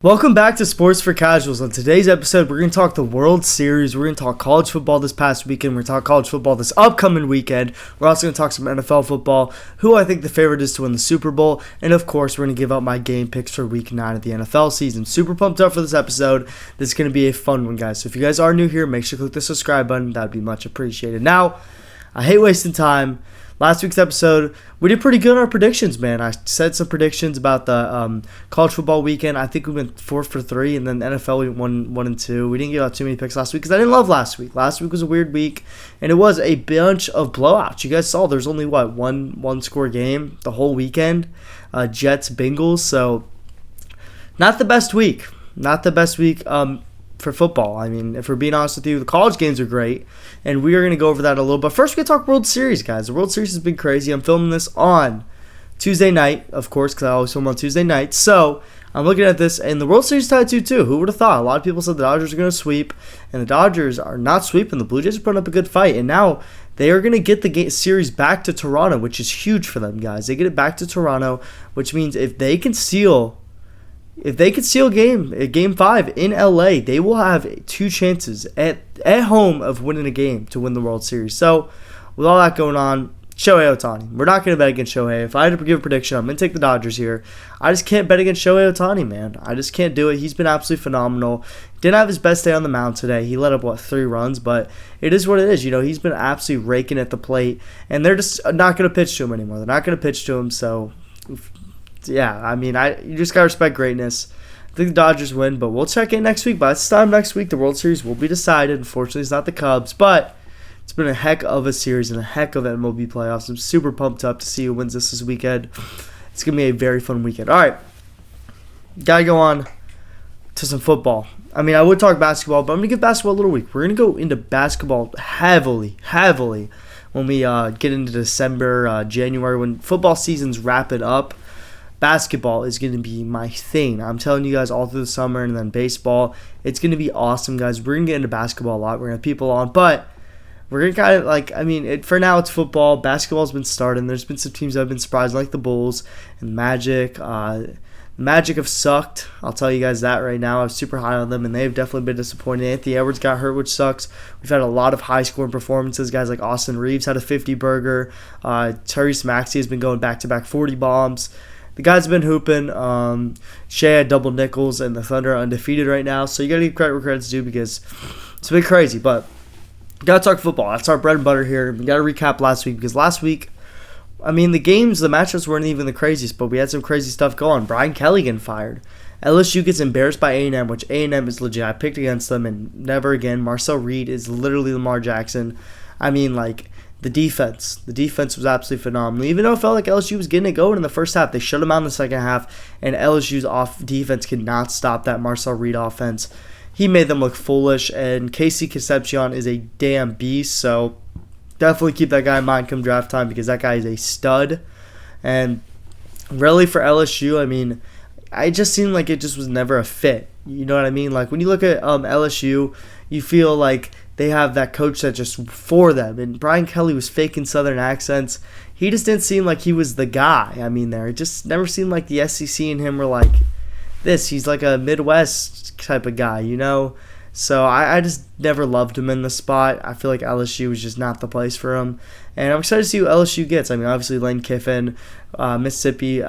Welcome back to Sports for Casuals. On today's episode, we're going to talk the World Series. We're going to talk college football this past weekend. We're going to talk college football this upcoming weekend. We're also going to talk some NFL football, who I think the favorite is to win the Super Bowl. And of course, we're going to give out my game picks for week 9 of the NFL season. Super pumped up for this episode. This is going to be a fun one, guys. So if you guys are new here, make sure to click the subscribe button. That would be much appreciated. Now, I hate wasting time. Last week's episode, we did pretty good on our predictions, man. I said some predictions about the college football weekend. I think we went 4 for 3, and then NFL we went 1 and 2. We didn't give out too many picks last week because I didn't love last week. Last week was a weird week, and it was a bunch of blowouts. You guys saw there's only, one score game the whole weekend, Jets, Bengals. So not the best week. Not the best week for football. I mean, if we're being honest with you, the college games are great, and we are going to go over that a little. But first, we're going to talk World Series, guys. The World Series has been crazy. I'm filming this on Tuesday night, of course, because I always film on Tuesday night. So I'm looking at this, and the World Series tied 2-2. Who would have thought? A lot of people said the Dodgers are going to sweep, and the Dodgers are not sweeping. The Blue Jays are putting up a good fight, and now they are going to get the series back to Toronto, which is huge for them, guys. They get it back to Toronto, which means if they can steal game 5 in LA, they will have 2 chances at home of winning a game to win the World Series. So, with all that going on, Shohei Ohtani. We're not going to bet against Shohei. If I had to give a prediction, I'm going to take the Dodgers here. I just can't bet against Shohei Ohtani, man. I just can't do it. He's been absolutely phenomenal. Didn't have his best day on the mound today. He let up, 3 runs, but it is what it is. You know, he's been absolutely raking at the plate, and they're just not going to pitch to him anymore. They're not going to pitch to him, so yeah, I mean, you just got to respect greatness. I think the Dodgers win, but we'll check in next week. By this time next week, the World Series will be decided. Unfortunately, it's not the Cubs, but it's been a heck of a series and a heck of MLB playoffs. I'm super pumped up to see who wins this weekend. It's going to be a very fun weekend. All right, got to go on to some football. I mean, I would talk basketball, but I'm going to give basketball a little weak. We're going to go into basketball heavily when we get into December, January, when football season's wrapping up. Basketball is going to be my thing. I'm telling you guys all through the summer, and then baseball. It's going to be awesome, guys. We're going to get into basketball a lot. We're going to have people on, but we're going to kind of for now it's football. Basketball's been starting. There's been some teams that have been surprised, like the Bulls and Magic. Magic have sucked. I'll tell you guys that right now. I'm super high on them, and they've definitely been disappointed. Anthony Edwards got hurt, which sucks. We've had a lot of high-scoring performances. Guys like Austin Reeves had a 50-burger. Tyrese Maxey has been going back-to-back 40 bombs. The guy's been hooping. Shea had double nickels, and the Thunder are undefeated right now. So you got to give credit where credit's due because it's been crazy. But got to talk football. That's our bread and butter here. We got to recap last week because last week, I mean, the matchups weren't even the craziest, but we had some crazy stuff going. Brian Kelly getting fired. LSU gets embarrassed by A&M, which A&M is legit. I picked against them, and never again. Marcel Reed is literally Lamar Jackson. I mean, the defense was absolutely phenomenal. Even though it felt like LSU was getting it going in the first half, they shut them out in the second half, and LSU's off defense could not stop that Marcel Reed offense. He made them look foolish, and Casey Concepcion is a damn beast, so definitely keep that guy in mind come draft time because that guy is a stud. And really for LSU, I mean, it just seemed like it just was never a fit. You know what I mean? Like when you look at LSU, you feel like they have that coach that's just for them. And Brian Kelly was faking Southern accents. He just didn't seem like he was the guy. I mean, it just never seemed like the SEC and him were like this. He's like a Midwest type of guy, you know? So I just never loved him in the spot. I feel like LSU was just not the place for him. And I'm excited to see what LSU gets. I mean, obviously Lane Kiffin, Mississippi,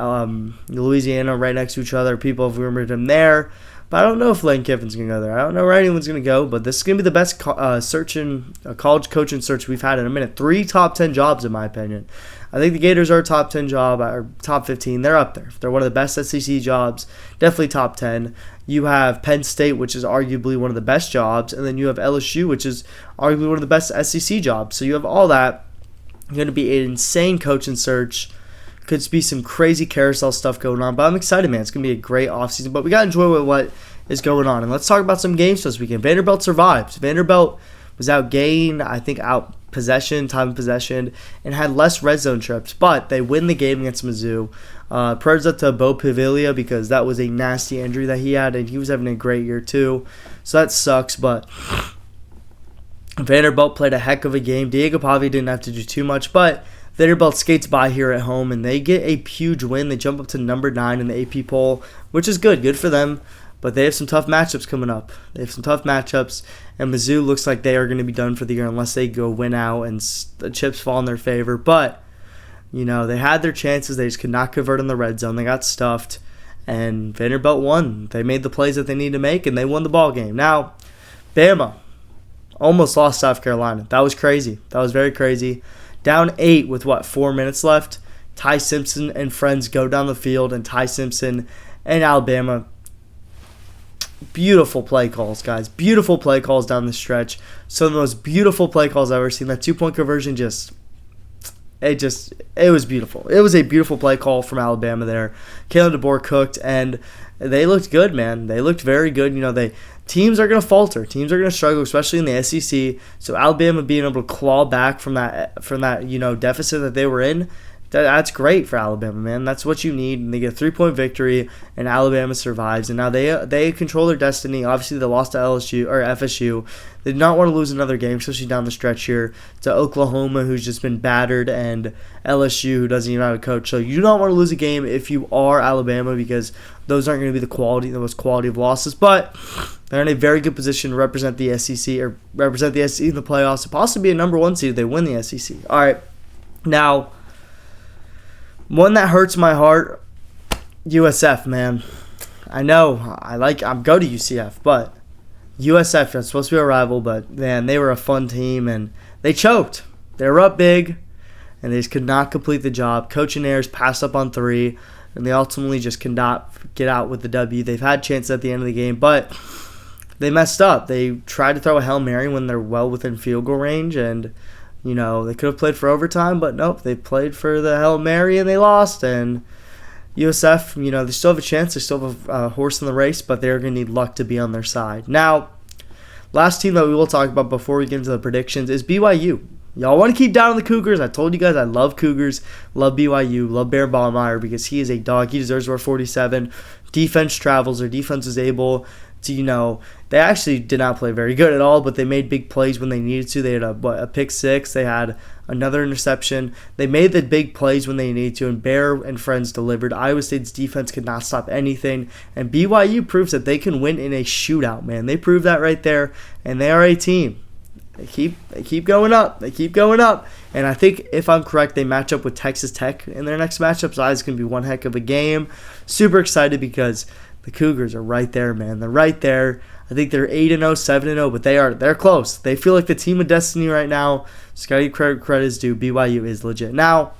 Louisiana right next to each other. People have rumored him there. But I don't know if Lane Kiffin's going to go there. I don't know where anyone's going to go, but this is going to be the best college coaching search we've had in a minute. 3 top 10 jobs, in my opinion. I think the Gators are a top 10 job, or top 15. They're up there. They're one of the best SEC jobs, definitely top 10. You have Penn State, which is arguably one of the best jobs, and then you have LSU, which is arguably one of the best SEC jobs. So you have all that. It's going to be an insane coaching search. Could be some crazy carousel stuff going on, but I'm excited, man. It's going to be a great offseason, but we got to enjoy what is going on. And let's talk about some games this weekend. Vanderbilt survived. Vanderbilt was outgained, I think time of possession, and had less red zone trips, but they win the game against Mizzou. Prayers up to Bo Pavilia because that was a nasty injury that he had, and he was having a great year too. So that sucks, but Vanderbilt played a heck of a game. Diego Pavia didn't have to do too much, but Vanderbilt skates by here at home, and they get a huge win. They jump up to number 9 in the AP poll, which is good. Good for them. But they have some tough matchups coming up. They have some tough matchups, and Mizzou looks like they are going to be done for the year unless they go win out and the chips fall in their favor. But, they had their chances. They just could not convert in the red zone. They got stuffed, and Vanderbilt won. They made the plays that they needed to make, and they won the ball game. Now, Bama almost lost South Carolina. That was crazy. That was very crazy. Down 8 with, 4 minutes left. Ty Simpson and friends go down the field, and Ty Simpson and Alabama, beautiful play calls, guys. Beautiful play calls down the stretch. Some of the most beautiful play calls I've ever seen. That 2-point conversion it was beautiful. It was a beautiful play call from Alabama there. Kalen DeBoer cooked, and they looked good, man. They looked very good. Teams are going to falter. Teams are going to struggle, especially in the SEC. So Alabama being able to claw back from that deficit that they were in, that's great for Alabama, man. That's what you need. And they get a 3-point victory, and Alabama survives. And now they control their destiny. Obviously, they lost to LSU or FSU. They did not want to lose another game, especially down the stretch here, to Oklahoma, who's just been battered, and LSU, who doesn't even have a coach. So you don't want to lose a game if you are Alabama, because those aren't going to be the most quality of losses. But they're in a very good position to represent the SEC in the playoffs, to possibly be a number 1 seed if they win the SEC. All right, now, one that hurts my heart, USF, man. I know I'm go to UCF, but USF is supposed to be a rival, but man, they were a fun team, and they choked. They were up big, and they just could not complete the job. Coach and Ayers passed up on 3, and they ultimately just could not get out with the W. They've had chances at the end of the game, but they messed up. They tried to throw a Hail Mary when they're well within field goal range, and they could have played for overtime, but nope, they played for the Hail Mary and they lost. And USF, they still have a chance. They still have a horse in the race, but they're going to need luck to be on their side. Now, last team that we will talk about before we get into the predictions is BYU. Y'all want to keep down on the Cougars. I told you guys I love Cougars, love BYU, love Bear Ballmeyer because he is a dog. He deserves to wear 47. Defense travels. Their defense is able to, they actually did not play very good at all, but they made big plays when they needed to. They had a pick 6. They had another interception. They made the big plays when they needed to, and Bear and friends delivered. Iowa State's defense could not stop anything, and BYU proves that they can win in a shootout, man. They proved that right there, and they are a team. They keep going up. They keep going up. And I think, if I'm correct, they match up with Texas Tech in their next matchup, so it's going to be one heck of a game. Super excited because the Cougars are right there, man. They're right there. I think they're 8-0, 7-0, but they're close. They feel like the team of destiny right now. Scotty credit is due. BYU is legit. Now,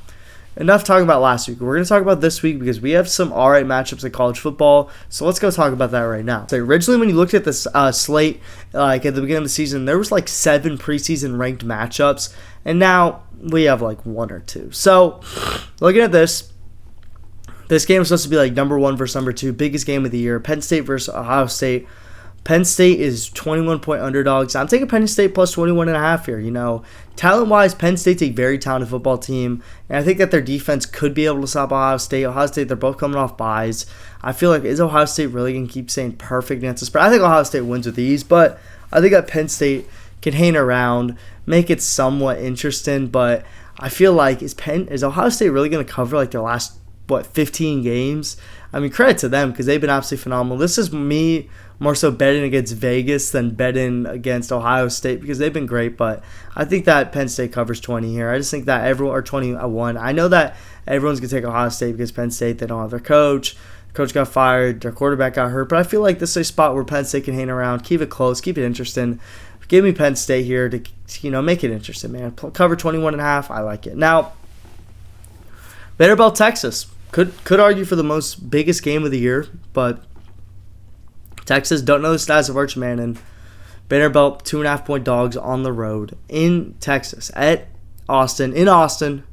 enough talking about last week. We're going to talk about this week because we have some alright matchups in college football. So let's go talk about that right now. So originally, when you looked at this slate, at the beginning of the season, there was 7 preseason ranked matchups, and now we have 1 or 2. So looking at this game is supposed to be number 1 versus number 2, biggest game of the year. Penn State versus Ohio State. Penn State is 21-point underdogs. I'm taking Penn State plus 21.5 here. Talent-wise, Penn State's a very talented football team, and I think that their defense could be able to stop Ohio State. Ohio State, they're both coming off byes. I feel like, is Ohio State really going to keep saying perfect against the spread? I think Ohio State wins with ease, but I think that Penn State can hang around, make it somewhat interesting, but I feel like, is Ohio State really going to cover their last 15 games? I mean, credit to them because they've been absolutely phenomenal. This is me more so betting against Vegas than betting against Ohio State because they've been great, but I think that Penn State covers 20 here. I just think that everyone, or 21. I know that everyone's going to take Ohio State because Penn State, they don't have their coach. The coach got fired. Their quarterback got hurt, but I feel like this is a spot where Penn State can hang around, keep it close, keep it interesting. Give me Penn State here to make it interesting, man. Cover 21.5. I like it. Now, Vanderbilt, Texas. Could argue for the most biggest game of the year, but Texas don't know the status of Arch Manning. Vanderbilt 2.5-point dogs on the road in Texas at Austin. In Austin,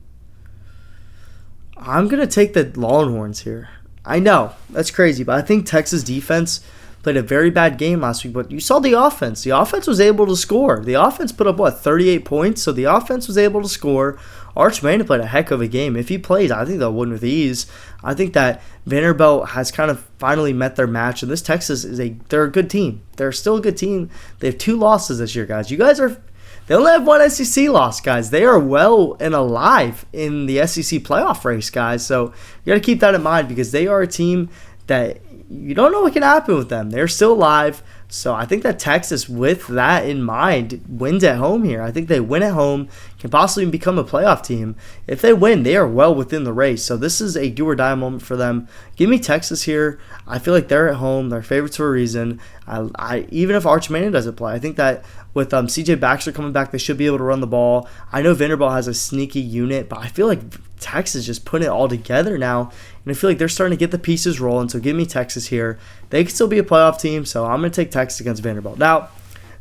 I'm gonna take the Longhorns here. I know that's crazy, but I think Texas defense played a very bad game last week. But you saw the offense. The offense was able to score. The offense put up 38 points, so the offense was able to score. Arch Manning played a heck of a game. If he plays, I think they'll win with ease. I think that Vanderbilt has kind of finally met their match, and this Texas they're a good team. They're still a good team. They have 2 losses this year, guys. They only have 1 SEC loss, guys. They are well and alive in the SEC playoff race, guys. So you got to keep that in mind because they are a team that you don't know what can happen with them. They're still alive. So I think that Texas, with that in mind, wins at home here. I think they win at home, can possibly become a playoff team. If they win, they are well within the race. So this is a do or die moment for them. Give me Texas here. I feel like they're at home. They're favorites for a reason. I even if Arch Manning doesn't play, I think that with C.J. Baxter coming back, they should be able to run the ball. I know Vanderbilt has a sneaky unit, but I feel like Texas just putting it all together now. And I feel like they're starting to get the pieces rolling. So give me Texas here. They can still be a playoff team, so I'm going to take Texas against Vanderbilt. Now,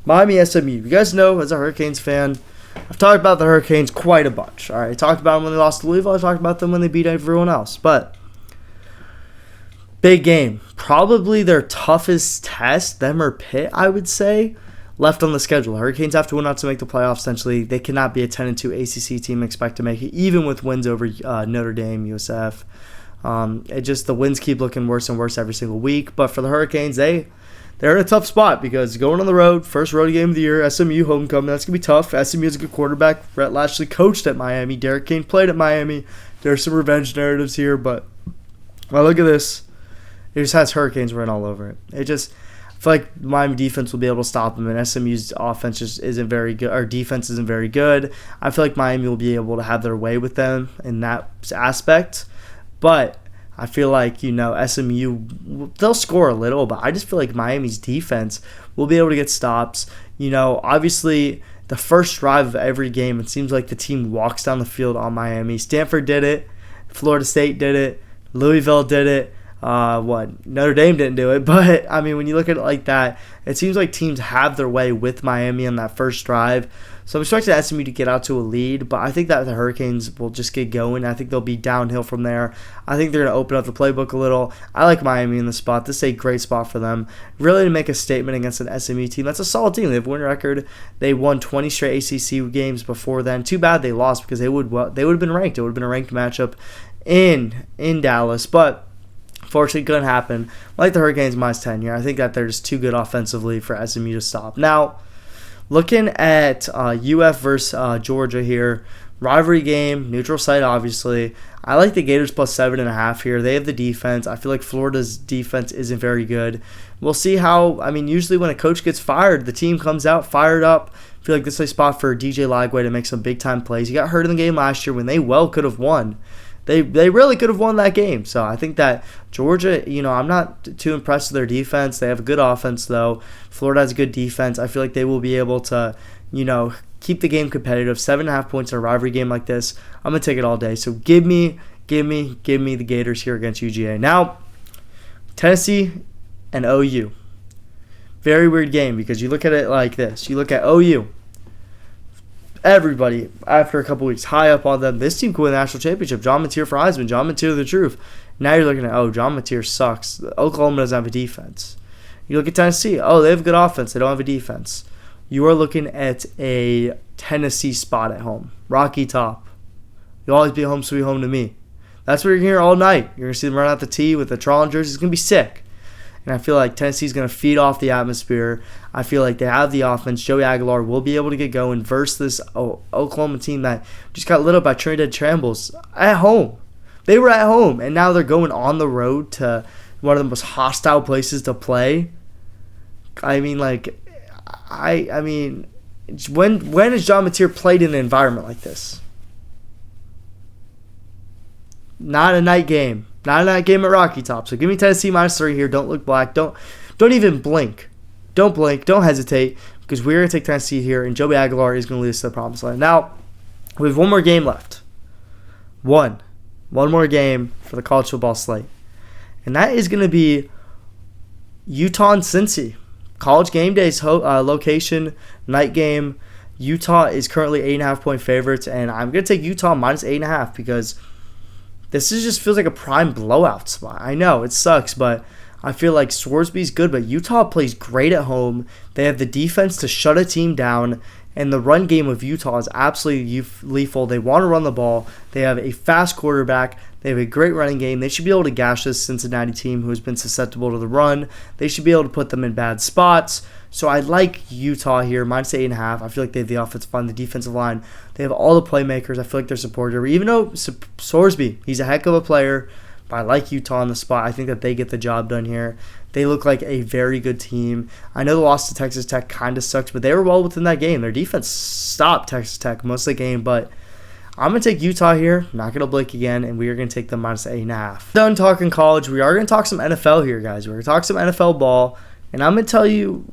Miami SMU. You guys know, as a Hurricanes fan, I've talked about the Hurricanes quite a bunch. All right, I talked about them when they lost to Louisville. I talked about them when they beat everyone else. But big game. Probably their toughest test, them or Pitt, I would say, left on the schedule. The Hurricanes have to win out to make the playoffs, essentially. They cannot be a 10-2 ACC team and expect to make it, even with wins over Notre Dame, USF. The wins keep looking worse and worse every single week. But for the Hurricanes, they're in a tough spot because going on the road, first road game of the year, SMU homecoming, that's going to be tough. SMU is a good quarterback. Brett Lashley coached at Miami. Derek Kane played at Miami. There's some revenge narratives here, but well, look at this. It just has Hurricanes written all over it. I feel like Miami defense will be able to stop them, and SMU's offense just isn't very good. Our defense isn't very good. I feel like Miami will be able to have their way with them in that aspect. But I feel like, SMU, they'll score a little, but I just feel like Miami's defense will be able to get stops. Obviously, the first drive of every game, it seems like the team walks down the field on Miami. Stanford did it. Florida State did it. Louisville did it. Notre Dame didn't do it, but I mean, when you look at it like that, it seems like teams have their way with Miami on that first drive. So I'm expecting SMU to get out to a lead, but I think that the Hurricanes will just get going. I think they'll be downhill from there. I think they're going to open up the playbook a little. I like Miami in the spot. This is a great spot for them. Really to make a statement against an SMU team. That's a solid team. They have a win record. They won 20 straight ACC games before then. Too bad they lost because they would have been ranked. It would have been a ranked matchup in Dallas, but fortunately, it couldn't happen. I like the Hurricanes minus 10 here. I think that they're just too good offensively for SMU to stop. Now, looking at UF versus Georgia here, rivalry game, neutral site, obviously. I like the Gators plus 7.5 here. They have the defense. I feel like Florida's defense isn't very good. We'll see how. Usually when a coach gets fired, the team comes out fired up. I feel like this is a spot for DJ Lagway to make some big time plays. He got hurt in the game last year when they well could have won. They really could have won that game. So I think that Georgia, I'm not too impressed with their defense. They have a good offense, though. Florida has a good defense. I feel like they will be able to, keep the game competitive. 7.5 points in a rivalry game like this, I'm going to take it all day. So give me the Gators here against UGA. Now, Tennessee and OU. Very weird game because you look at it like this. You look at OU. Everybody, after a couple weeks, high up on them. This team could win the national championship. John Mateer for Heisman. John Mateer the truth. Now you're looking at, John Mateer sucks. Oklahoma doesn't have a defense. You look at Tennessee. They have a good offense. They don't have a defense. You are looking at a Tennessee spot at home. Rocky Top. You'll always be home sweet home to me. That's what you're going to hear all night. You're going to see them run out the tee with the Trolling jerseys. It's going to be sick. And I feel like Tennessee's going to feed off the atmosphere. I feel like they have the offense. Joey Aguilar will be able to get going versus this Oklahoma team that just got lit up by Trinidad Trambles at home. They were at home, and now they're going on the road to one of the most hostile places to play. When has John Mateer played in an environment like this? Not a night game. Not a night game at Rocky Top. So give me Tennessee minus 3 here. Don't look black. Don't even blink. Don't blink. Don't hesitate because we're going to take Tennessee here, and Joey Aguilar is going to lead us to the promised land. Now, we have one more game left. One more game for the college football slate. And that is going to be Utah and Cincy. College game day's location, night game. Utah is currently 8.5-point favorites, and I'm going to take Utah minus 8.5 because this just feels like a prime blowout spot. I know, it sucks, but I feel like Swarsby's good, but Utah plays great at home. They have the defense to shut a team down, and the run game of Utah is absolutely lethal. They want to run the ball. They have a fast quarterback. They have a great running game. They should be able to gash this Cincinnati team who has been susceptible to the run. They should be able to put them in bad spots. So I like Utah here, minus 8.5. I feel like they have the offensive line, the defensive line. They have all the playmakers. I feel like they're supported. Even though Sorsby, he's a heck of a player, but I like Utah on the spot. I think that they get the job done here. They look like a very good team. I know the loss to Texas Tech kind of sucks, but they were well within that game. Their defense stopped Texas Tech most of the game, but I'm going to take Utah here. Not going to blink again, and we are going to take them -8.5. Done talking college. We are going to talk some NFL here, guys. We're going to talk some NFL ball, and I'm going to tell you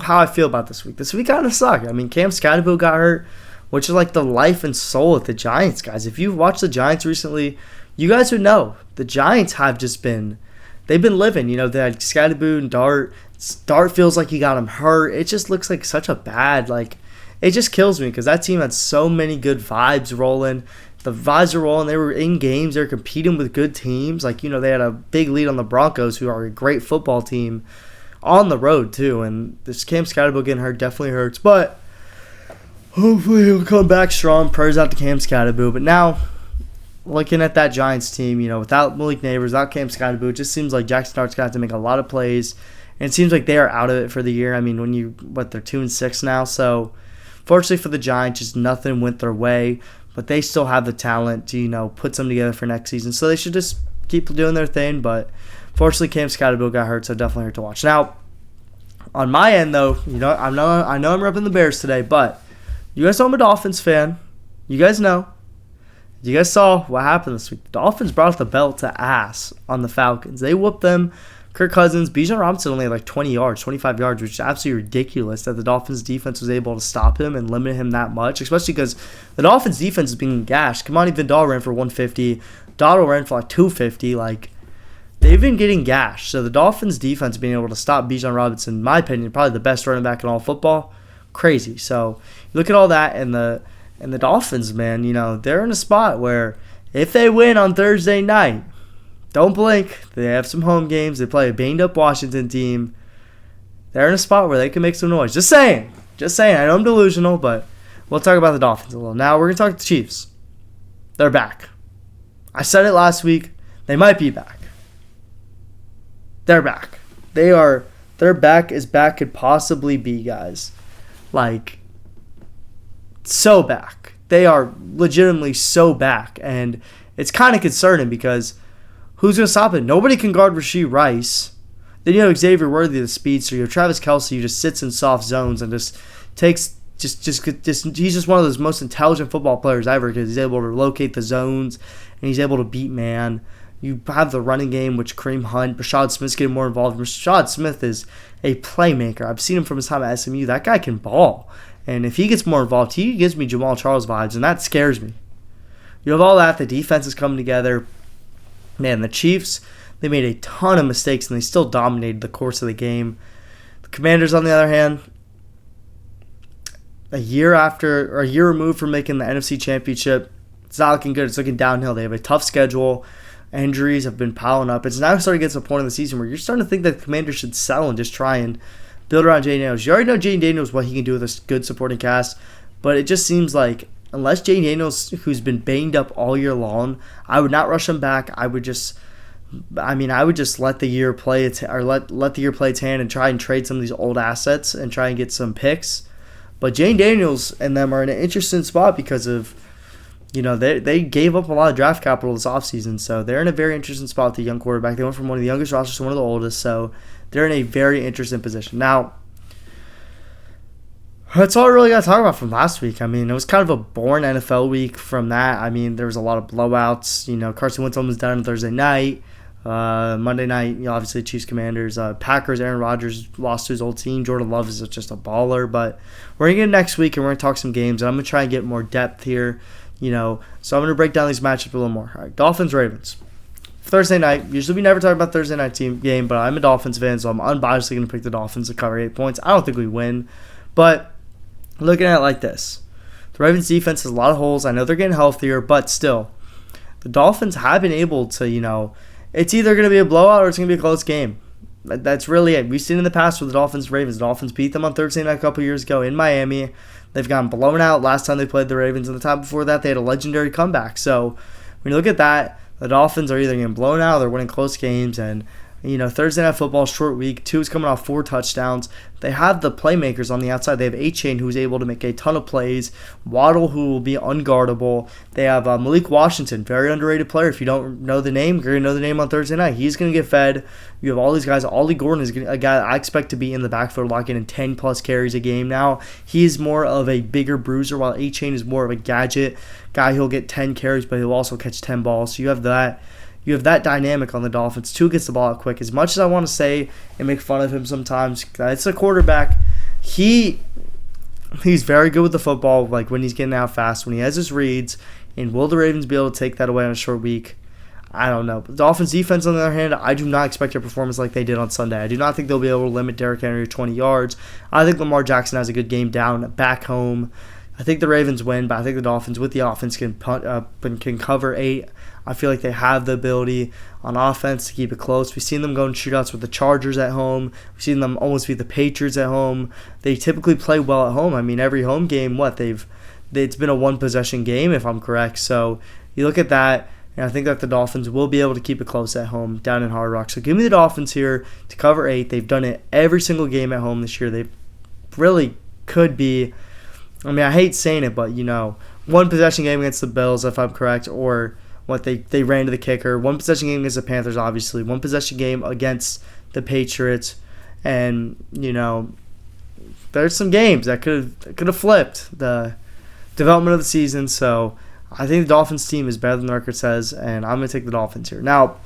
how I feel about this week. This week kind of sucked. I mean, Cam Scatterbo got hurt, which is like the life and soul of the Giants, guys. If you've watched the Giants recently, you guys would know the Giants have just been – they've been living. You know, they had Scatterbo and Dart. Dart feels like he got him hurt. It just looks like such a bad, like – it just kills me because that team had so many good vibes rolling. The vibes are rolling. They were in games. They were competing with good teams. Like, you know, they had a big lead on the Broncos, who are a great football team, on the road, too. And this Cam Scatterbo getting hurt definitely hurts. But hopefully he'll come back strong. Prayers out to Cam Scatterbo. But now, looking at that Giants team, you know, without Malik Neighbors, without Cam Scatterbo, it just seems like Jackson Dart's going to have to make a lot of plays. And it seems like they are out of it for the year. I mean, they're 2-6 now, so fortunately for the Giants, just nothing went their way, but they still have the talent to, you know, put some together for next season. So they should just keep doing their thing. But fortunately, Cam Scatterbo got hurt, so definitely hurt to watch. Now, on my end, though, you know, I know I'm repping the Bears today, but you guys know I'm a Dolphins fan. You guys know. You guys saw what happened this week. The Dolphins brought the belt to ass on the Falcons. They whooped them. Kirk Cousins, Bijan Robinson only had like 20 yards, 25 yards, which is absolutely ridiculous that the Dolphins defense was able to stop him and limit him that much, especially because the Dolphins defense is being gashed. Kamani Vidal ran for 150. Donald ran for like 250. Like, they've been getting gashed. So the Dolphins defense being able to stop Bijan Robinson, in my opinion, probably the best running back in all football, crazy. So you look at all that, and the Dolphins, man, you know, they're in a spot where if they win on Thursday night, don't blink. They have some home games. They play a banged-up Washington team. They're in a spot where they can make some noise. Just saying. I know I'm delusional, but we'll talk about the Dolphins a little. Now we're going to talk to the Chiefs. They're back. I said it last week. They might be back. They're back. Their back as back could possibly be, guys. Like, so back. They are legitimately so back. And it's kind of concerning because who's going to stop it? Nobody can guard Rashee Rice. Then you have Xavier Worthy, the speedster. You have Travis Kelce, who just sits in soft zones and just takes he's just one of those most intelligent football players ever because he's able to locate the zones and he's able to beat man. You have the running game, which Kareem Hunt, Rashad Smith's getting more involved. Rashad Smith is a playmaker. I've seen him from his time at SMU. That guy can ball. And if he gets more involved, he gives me Jamal Charles vibes, and that scares me. You have all that. The defense is coming together. Man, the Chiefs, they made a ton of mistakes, and they still dominated the course of the game. The Commanders, on the other hand, a year removed from making the NFC Championship, it's not looking good. It's looking downhill. They have a tough schedule. Injuries have been piling up. It's now starting to get to a point in the season where you're starting to think that the Commanders should sell and just try and build around Jay Daniels. You already know Jay Daniels, what he can do with a good supporting cast, but it just seems like unless Jay Daniels, who's been banged up all year long, I would not rush him back. I would just let the year play its hand and try and trade some of these old assets and try and get some picks. But Jay Daniels and them are in an interesting spot because of, you know, they gave up a lot of draft capital this offseason, so they're in a very interesting spot with the young quarterback. They went from one of the youngest rosters to one of the oldest, so they're in a very interesting position. Now, that's all I really got to talk about from last week. I mean, it was kind of a boring NFL week from that. I mean, there was a lot of blowouts. You know, Carson Wentz was done on Thursday night. Monday night, you know, obviously Chiefs Commanders. Packers, Aaron Rodgers lost to his old team. Jordan Love is just a baller. But we're going to get next week, and we're going to talk some games. And I'm going to try and get more depth here. You know, so I'm going to break down these matchups a little more. All right, Dolphins, Ravens. Thursday night. Usually we never talk about Thursday night game, but I'm a Dolphins fan, so I'm unbiasedly going to pick the Dolphins to cover 8 points. I don't think we win, but looking at it like this, the Ravens defense has a lot of holes. I know they're getting healthier, but still, the Dolphins have been able to, you know, it's either going to be a blowout or it's going to be a close game. That's really it. We've seen in the past with the Dolphins, Ravens. The Dolphins beat them on Thursday night a couple years ago in Miami. They've gotten blown out last time they played the Ravens, and the time before that they had a legendary comeback. So when you look at that, the Dolphins are either getting blown out or they're winning close games, and Thursday Night Football, short week. Tua's coming off 4 touchdowns. They have the playmakers on the outside. They have A-Chain, who's able to make a ton of plays. Waddle, who will be unguardable. They have Malik Washington, very underrated player. If you don't know the name, you're going to know the name on Thursday night. He's going to get fed. You have all these guys. Ollie Gordon is a guy that I expect to be in the backfield, locking in 10-plus carries a game now. He's more of a bigger bruiser, while A-Chain is more of a gadget guy. He'll get 10 carries, but he'll also catch 10 balls. So you have that. You have that dynamic on the Dolphins. Tua gets the ball out quick. As much as I want to say and make fun of him sometimes, it's a quarterback. He's very good with the football, like when he's getting out fast, when he has his reads. And will the Ravens be able to take that away on a short week? I don't know. But the Dolphins defense, on the other hand, I do not expect a performance like they did on Sunday. I do not think they'll be able to limit Derrick Henry to 20 yards. I think Lamar Jackson has a good game down back home. I think the Ravens win, but I think the Dolphins with the offense can cover 8. I feel like they have the ability on offense to keep it close. We've seen them go in shootouts with the Chargers at home. We've seen them almost beat the Patriots at home. They typically play well at home. I mean, every home game, it's been a one-possession game, if I'm correct. So you look at that, and I think that the Dolphins will be able to keep it close at home down in Hard Rock. So give me the Dolphins here to cover 8. They've done it every single game at home this year. They really could be. I mean, I hate saying it, but, one possession game against the Bills, if I'm correct, or they ran to the kicker. One possession game against the Panthers, obviously. One possession game against the Patriots. And, there's some games that could have flipped the development of the season. So I think the Dolphins team is better than the record says, and I'm going to take the Dolphins here. Now,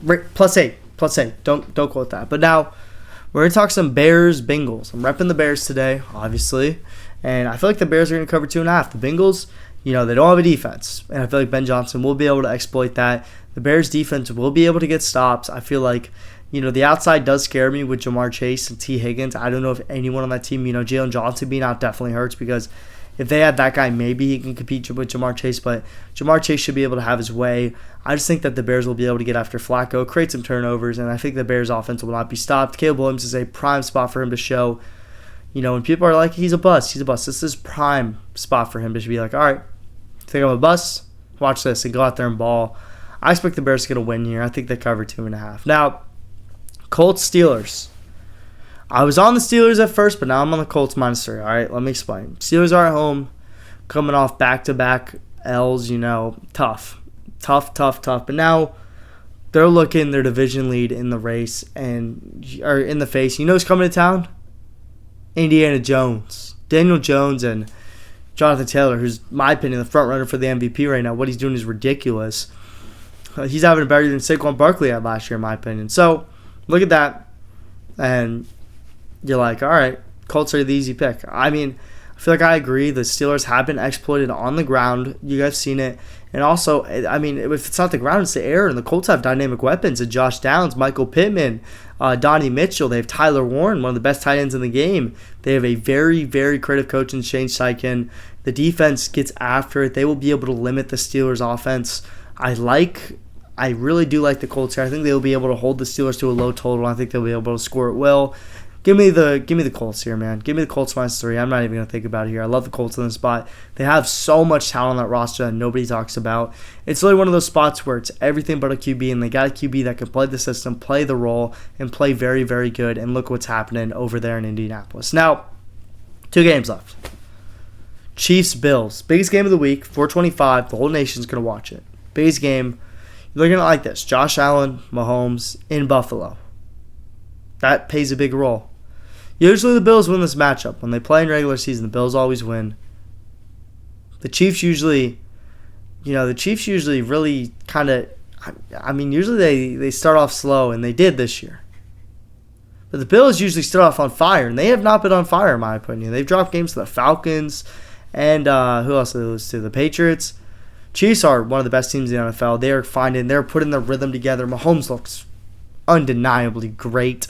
+8. Don't quote that. But now, we're going to talk some Bears-Bengals. I'm repping the Bears today, obviously. And I feel like the Bears are going to cover 2.5. The Bengals, they don't have a defense. And I feel like Ben Johnson will be able to exploit that. The Bears' defense will be able to get stops. I feel like, the outside does scare me with Jamar Chase and T. Higgins. I don't know if anyone on that team, Jalen Johnson being out definitely hurts, because if they had that guy, maybe he can compete with Jamar Chase. But Jamar Chase should be able to have his way. I just think that the Bears will be able to get after Flacco, create some turnovers, and I think the Bears' offense will not be stopped. Caleb Williams is a prime spot for him to show. When people are like, he's a bust. This is prime spot for him to be like, all right, think I'm a bust? Watch this and go out there and ball. I expect the Bears to get a win here. I think they cover 2.5. Now, Colts-Steelers. I was on the Steelers at first, but now I'm on the Colts -3. All right, let me explain. Steelers are at home, coming off back-to-back L's, tough. But now they're looking their division lead in the race or in the face. Who's coming to town? Indiana Jones. Daniel Jones and Jonathan Taylor, who's, in my opinion, the front runner for the MVP right now. What he's doing is ridiculous. He's having it better than Saquon Barkley had last year, in my opinion. So, look at that, and you're like, all right, Colts are the easy pick. I mean, I feel like I agree. The Steelers have been exploited on the ground. You guys seen it. And also, I mean, if it's not the ground, it's the air. And the Colts have dynamic weapons. And Josh Downs, Michael Pittman, Donnie Mitchell. They have Tyler Warren, one of the best tight ends in the game. They have a very, very creative coach in Shane Steichen. The defense gets after it. They will be able to limit the Steelers' offense. I really do like the Colts here. I think they'll be able to hold the Steelers to a low total. I think they'll be able to score it well. Give me the Colts here, man. Give me the Colts -3. I'm not even going to think about it here. I love the Colts in this spot. They have so much talent on that roster that nobody talks about. It's really one of those spots where it's everything but a QB, and they got a QB that can play the system, play the role, and play very, very good. And look what's happening over there in Indianapolis. Now, 2 games left. Chiefs-Bills. Biggest game of the week, 425. The whole nation's going to watch it. Biggest game. You're looking at it like this. Josh Allen, Mahomes, in Buffalo. That plays a big role. Usually the Bills win this matchup. When they play in regular season, the Bills always win. The Chiefs usually really kind of, usually they start off slow, and they did this year. But the Bills usually start off on fire, and they have not been on fire, in my opinion. They've dropped games to the Falcons, and who else did they lose to? The Patriots. Chiefs are one of the best teams in the NFL. They're putting their rhythm together. Mahomes looks undeniably great.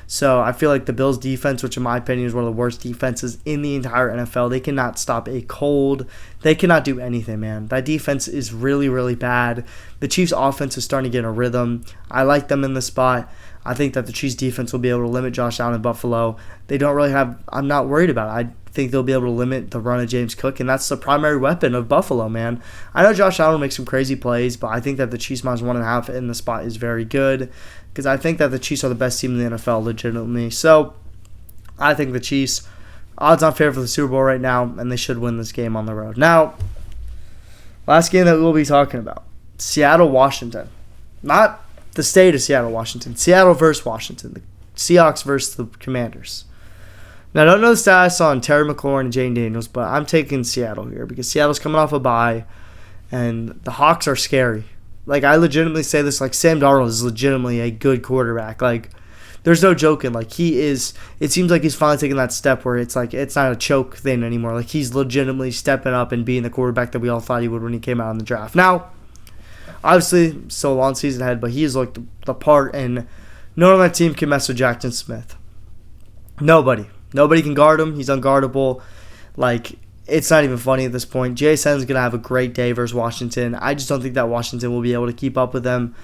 So I feel like the Bills' defense, which in my opinion is one of the worst defenses in the entire NFL, they cannot stop a cold. They cannot do anything, man. That defense is really, really bad. The Chiefs' offense is starting to get in a rhythm. I like them in the spot. I think that the Chiefs' defense will be able to limit Josh Allen in Buffalo. They don't really have – I'm not worried about it. I think they'll be able to limit the run of James Cook, and that's the primary weapon of Buffalo, man. I know Josh Allen will make some crazy plays, but I think that the Chiefs minus 1.5 in the spot is very good because I think that the Chiefs are the best team in the NFL legitimately. So I think the Chiefs, odds on favorite for the Super Bowl right now, and they should win this game on the road. Now, last game that we'll be talking about, Seattle, Washington. Not the state of Seattle, Washington. Seattle versus Washington. The Seahawks versus the Commanders. Now, I don't know the status on Terry McLaurin and Jane Daniels, but I'm taking Seattle here because Seattle's coming off a bye, and the Hawks are scary. Like, I legitimately say this, like, Sam Darnold is legitimately a good quarterback. Like, there's no joking. Like, he is, it seems like he's finally taking that step where it's like, it's not a choke thing anymore. Like, he's legitimately stepping up and being the quarterback that we all thought he would when he came out in the draft. Now, obviously, still a long season ahead, but he is like the part, and no one on that team can mess with Jackson Smith. Nobody can guard him. He's unguardable. Like, it's not even funny at this point. JSN's going to have a great day versus Washington. I just don't think that Washington will be able to keep up with them.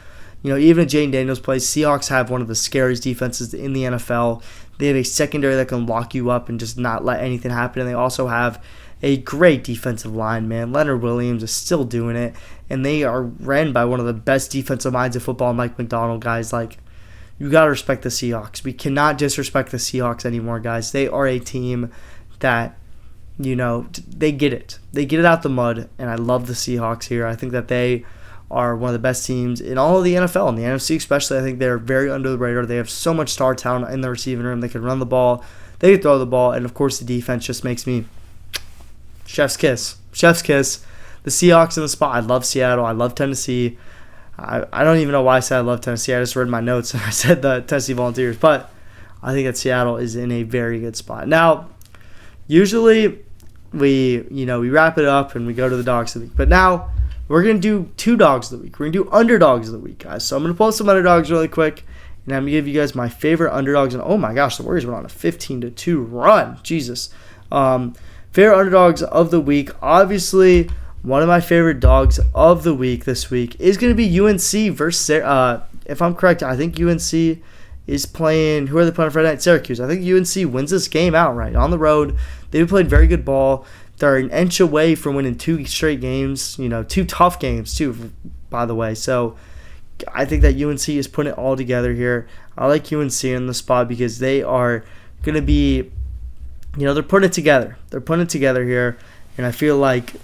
You know, even if Jane Daniels plays, Seahawks have one of the scariest defenses in the NFL. They have a secondary that can lock you up and just not let anything happen. And they also have a great defensive line, man. Leonard Williams is still doing it. And they are ran by one of the best defensive minds of football, Mike McDonald, guys. Like, you got to respect the Seahawks. We cannot disrespect the Seahawks anymore, guys. They are a team that, you know, they get it. They get it out the mud, and I love the Seahawks here. I think that they are one of the best teams in all of the NFL, in the NFC especially. I think they're very under the radar. They have so much star talent in the receiving room. They can run the ball. They can throw the ball. And, of course, the defense just makes me chef's kiss. Chef's kiss. The Seahawks in the spot. I love Seattle. I love Tennessee. I don't even know why I said I love Tennessee. I just read my notes and I said the Tennessee Volunteers. But I think that Seattle is in a very good spot. Now, usually we wrap it up and we go to the dogs of the week. But now we're going to do two dogs of the week. We're going to do underdogs of the week, guys. So I'm going to pull some underdogs really quick. And I'm going to give you guys my favorite underdogs. And oh my gosh, the Warriors went on a 15-2 run. Jesus. Favorite underdogs of the week. Obviously, one of my favorite dogs of the week this week is going to be UNC versus, if I'm correct, I think UNC is playing, who are they playing Friday night? Syracuse. I think UNC wins this game outright on the road. They've played very good ball. They're an inch away from winning 2 straight games, you know, 2 tough games too, by the way. So I think that UNC is putting it all together here. I like UNC in the spot because they are going to be, you know, they're putting it together. They're putting it together here, and I feel like,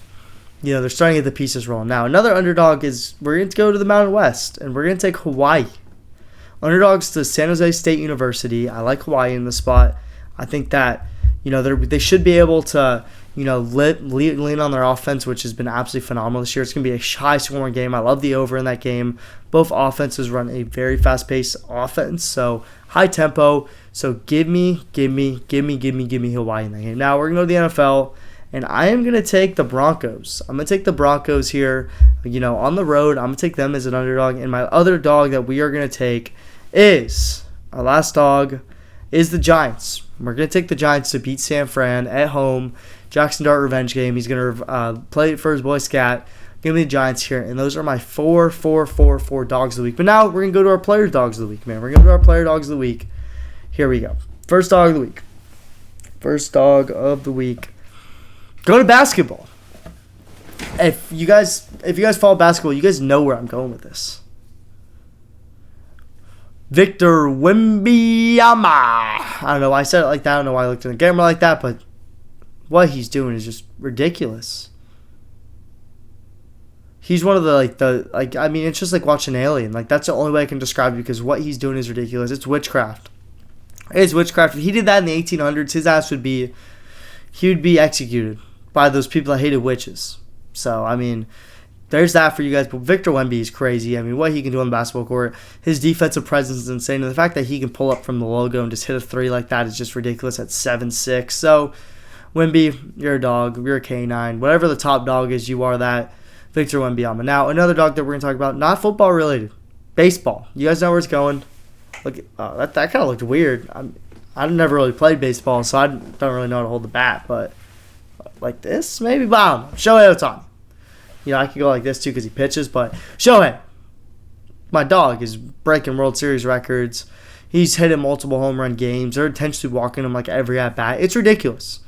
you know, they're starting to get the pieces rolling. Now, another underdog is we're going to go to the Mountain West, and we're going to take Hawaii. Underdogs to San Jose State University. I like Hawaii in the spot. I think that, you know, they should be able to, you know, lean on their offense, which has been absolutely phenomenal this year. It's going to be a high-scoring game. I love the over in that game. Both offenses run a very fast-paced offense, so high tempo. So give me Hawaii in that game. Now, we're going to go to the NFL. And I am going to take the Broncos. I'm going to take the Broncos here, you know, on the road. I'm going to take them as an underdog. And my other dog that we are going to take is, our last dog, is the Giants. We're going to take the Giants to beat San Fran at home. Jackson Dart revenge game. He's going to play for his boy Scat. Give me the Giants here. And those are my four dogs of the week. But now we're going to go to our player dogs of the week, man. We're going to go to our player dogs of the week. Here we go. First dog of the week. First dog of the week. Go to basketball. If you guys follow basketball, you guys know where I'm going with this. Victor Wembanyama. I don't know why I said it like that. I don't know why I looked in the camera like that, but what he's doing is just ridiculous. He's one of the I mean, it's just like watching Alien. Like, that's the only way I can describe it because what he's doing is ridiculous. It's witchcraft. It's witchcraft. If he did that in the 1800s, his ass would be executed by those people that hated witches. So, I mean, there's that for you guys. But Victor Wemby is crazy. I mean, what he can do on the basketball court, his defensive presence is insane. And the fact that he can pull up from the logo and just hit a three like that is just ridiculous at 7'6". So, Wemby, you're a dog. You're a canine. Whatever the top dog is, you are that. Victor Wembanyama. Now, another dog that we're going to talk about, not football related, baseball. You guys know where it's going. Look, that kind of looked weird. I've never really played baseball, so I don't really know how to hold the bat. But like this, maybe? Wow. Shohei Ohtani. You know, I could go like this too because he pitches, but Shohei, my dog, is breaking World Series records. He's hitting multiple home run games. They're intentionally walking him like every at bat. It's ridiculous.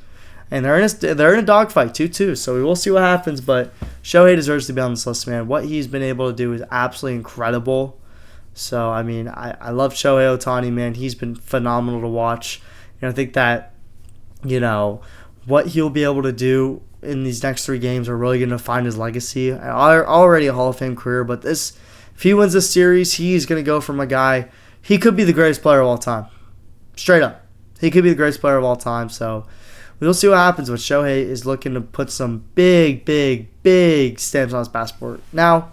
And they're in a dogfight too. So we will see what happens. But Shohei deserves to be on this list, man. What he's been able to do is absolutely incredible. So I mean, I love Shohei Ohtani, man. He's been phenomenal to watch. I think that what he'll be able to do in these next 3 games are really going to define his legacy. Already a Hall of Fame career, but if he wins this series, he's going to go from a guy. He could be the greatest player of all time. Straight up. He could be the greatest player of all time. So we'll see what happens. But Shohei is looking to put some big stamps on his passport. Now,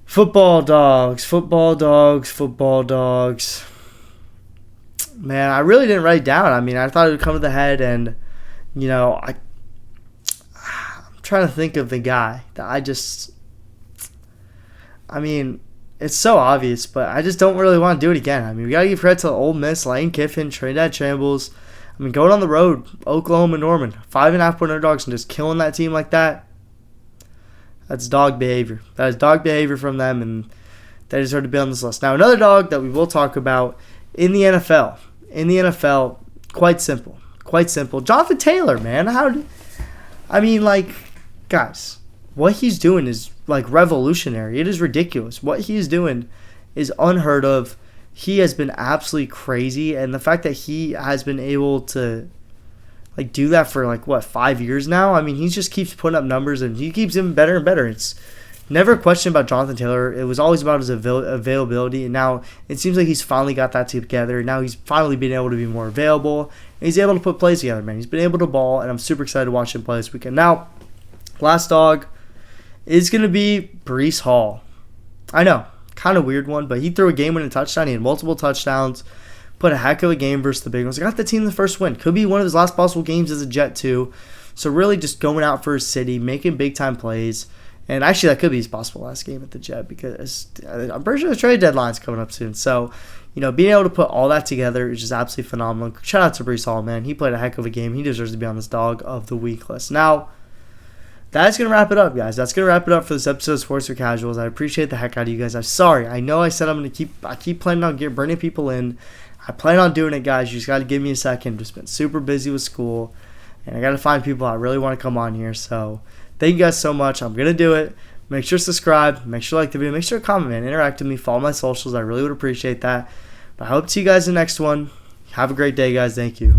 football dogs. Man, I really didn't write it down. I mean, I thought it would come to the head, and, I'm trying to think of the guy that it's so obvious, but I just don't really want to do it again. I mean, we got to give credit to Ole Miss, Lane Kiffin, Trinidad Shambles. I mean, going on the road, Oklahoma Norman, 5.5-point underdogs and just killing that team like that, that's dog behavior. That is dog behavior from them, and they deserve to be on this list. Now, another dog that we will talk about in the NFL. Quite simple. Jonathan Taylor, man. Guys, what he's doing is revolutionary. It is ridiculous. What he's doing is unheard of. He has been absolutely crazy, and the fact that he has been able to do that for 5 years now. I mean, he just keeps putting up numbers, and he keeps getting better and better. It's never a question about Jonathan Taylor. It was always about his availability, and now it seems like he's finally got that together. Now he's finally been able to be more available, and he's able to put plays together, man. He's been able to ball, and I'm super excited to watch him play this weekend. Now, last dog is going to be Breece Hall. I know, kind of weird one, but he threw a game-winning touchdown. He had multiple touchdowns, put a heck of a game versus the Bengals. Got the team the first win. Could be one of his last possible games as a Jet, too. So really just going out for his city, making big-time plays. And actually, that could be his possible last game at the Jet, because I'm pretty sure the trade deadline's coming up soon. So, being able to put all that together is just absolutely phenomenal. Shout out to Breece Hall, man. He played a heck of a game. He deserves to be on this Dog of the Week list. Now, that's going to wrap it up, guys. That's going to wrap it up for this episode of Sports for Casuals. I appreciate the heck out of you guys. I'm sorry. I know I said I keep planning on bringing people in. I plan on doing it, guys. You just got to give me a second. Just been super busy with school, and I got to find people that really want to come on here. So, thank you guys so much. I'm going to do it. Make sure to subscribe. Make sure to like the video. Make sure to comment, man. Interact with me. Follow my socials. I really would appreciate that. But I hope to see you guys in the next one. Have a great day, guys. Thank you.